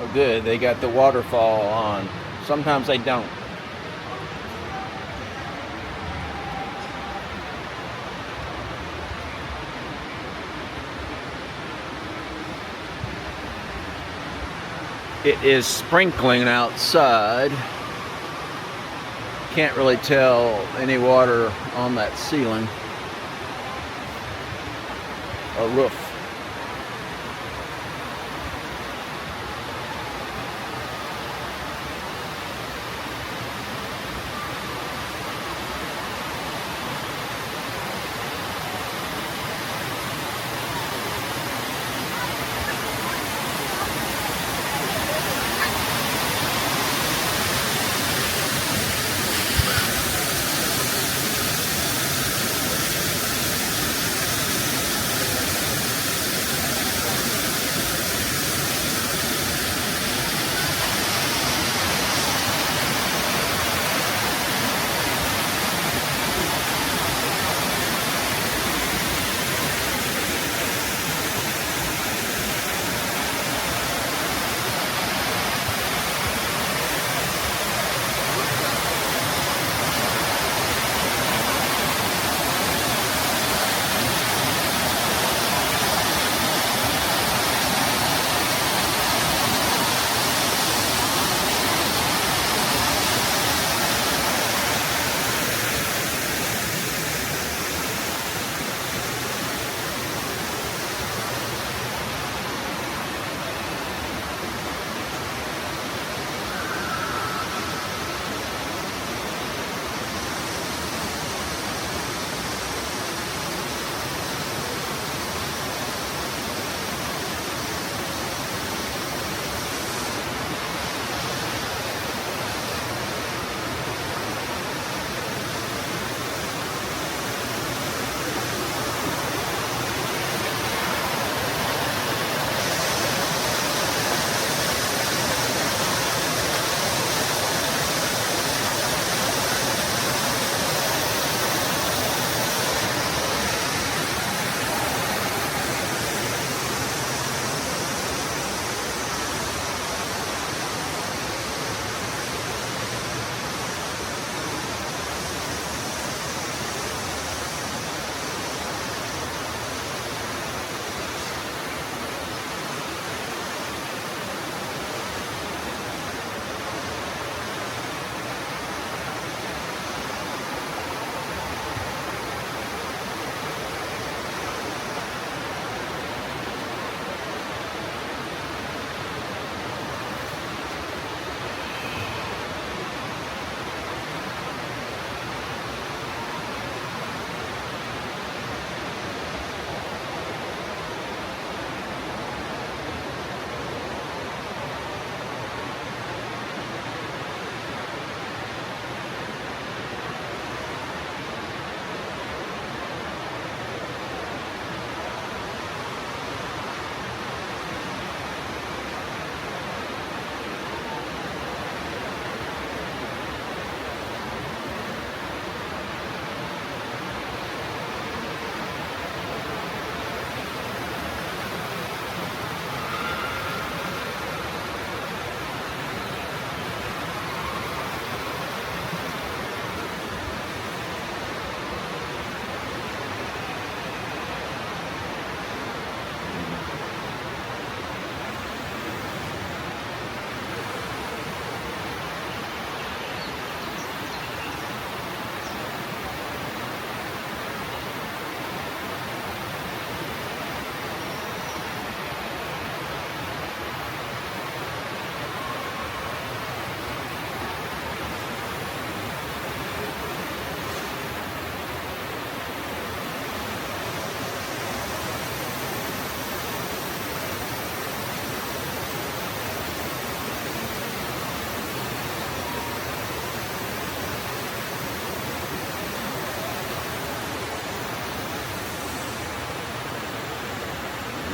Oh, good. They got the waterfall on. Sometimes they don't. It is sprinkling outside. Can't really tell any water on that ceiling or roof.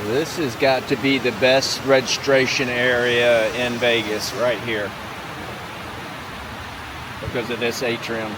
This has got to be the best registration area in Vegas right here because of this atrium.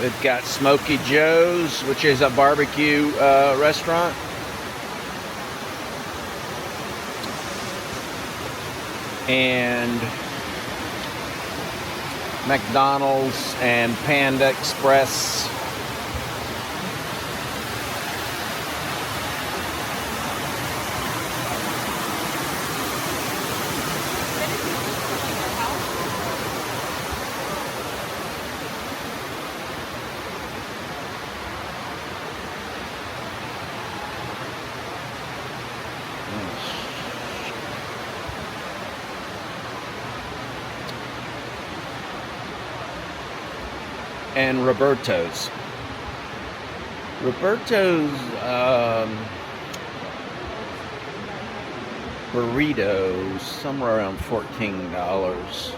We've got Smoky Joe's, which is a barbecue restaurant. And McDonald's and Panda Express. And Roberto's. Burritos, somewhere around $14.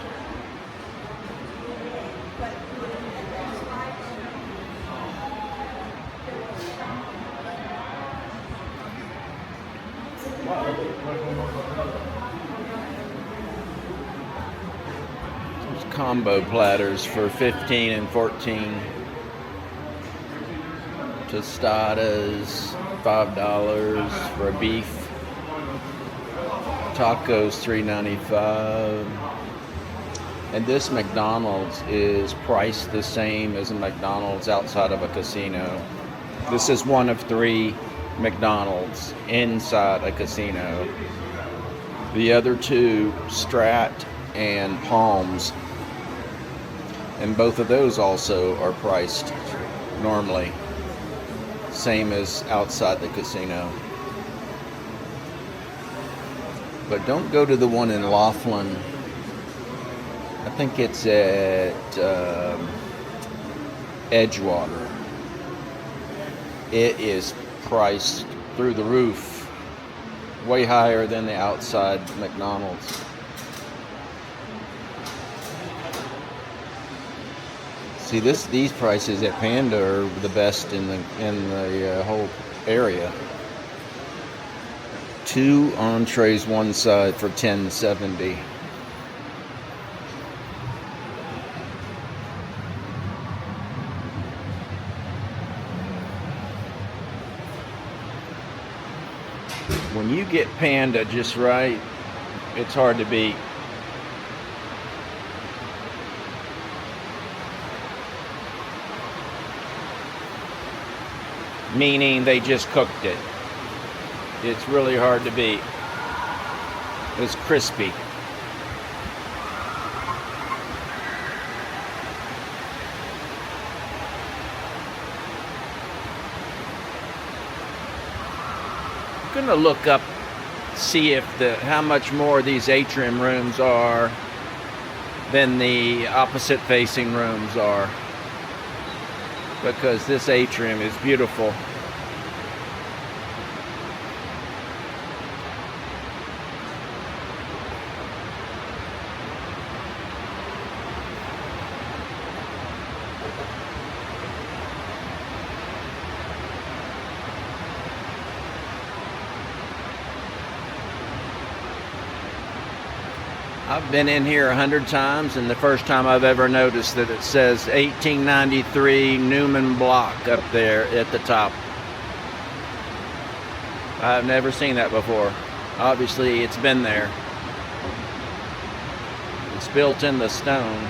Combo platters for $15 and $14. Tostadas, $5 for a beef. Tacos, $3.95. And this McDonald's is priced the same as a McDonald's outside of a casino. This is one of 3 McDonald's inside a casino. The other 2, Strat and Palms. And both of those also are priced normally, same as outside the casino. But don't go to the one in Laughlin. I think it's at Edgewater. It is priced through the roof, way higher than the outside McDonald's. See, these prices at Panda are the best in the whole area. 2 entrees one side for $10.70. When you get Panda just right, it's hard to beat. Meaning they just cooked it. It's really hard to beat. It's crispy. I'm gonna look up, see if how much more these atrium rooms are than the opposite facing rooms are, because this atrium is beautiful. I've been in here 100 times, and the first time I've ever noticed that it says 1893 Newman Block up there at the top. I've never seen that before. Obviously, it's been there. It's built in the stone.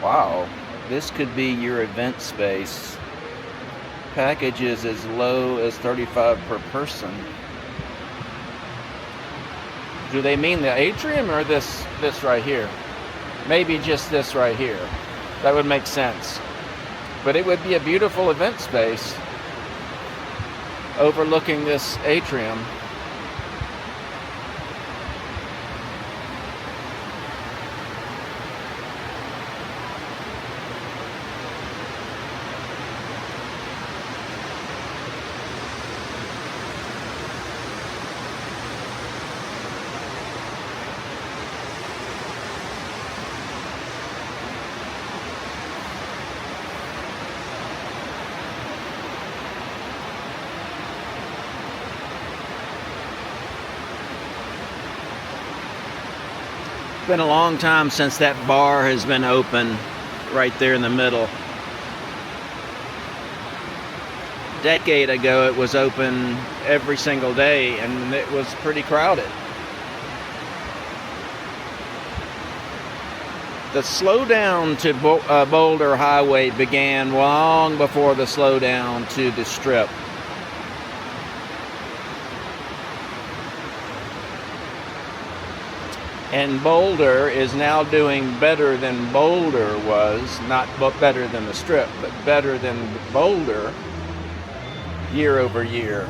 Wow, this could be your event space. Packages as low as $35 per person. Do they mean the atrium or this right here? Maybe just this right here. That would make sense. But it would be a beautiful event space overlooking this atrium. been a long time since that bar has been open right there in the middle. A decade ago it was open every single day and it was pretty crowded. The slowdown to Boulder Highway began long before the slowdown to the Strip. And Boulder is now doing better than Boulder was, not better than the Strip, but better than Boulder year over year.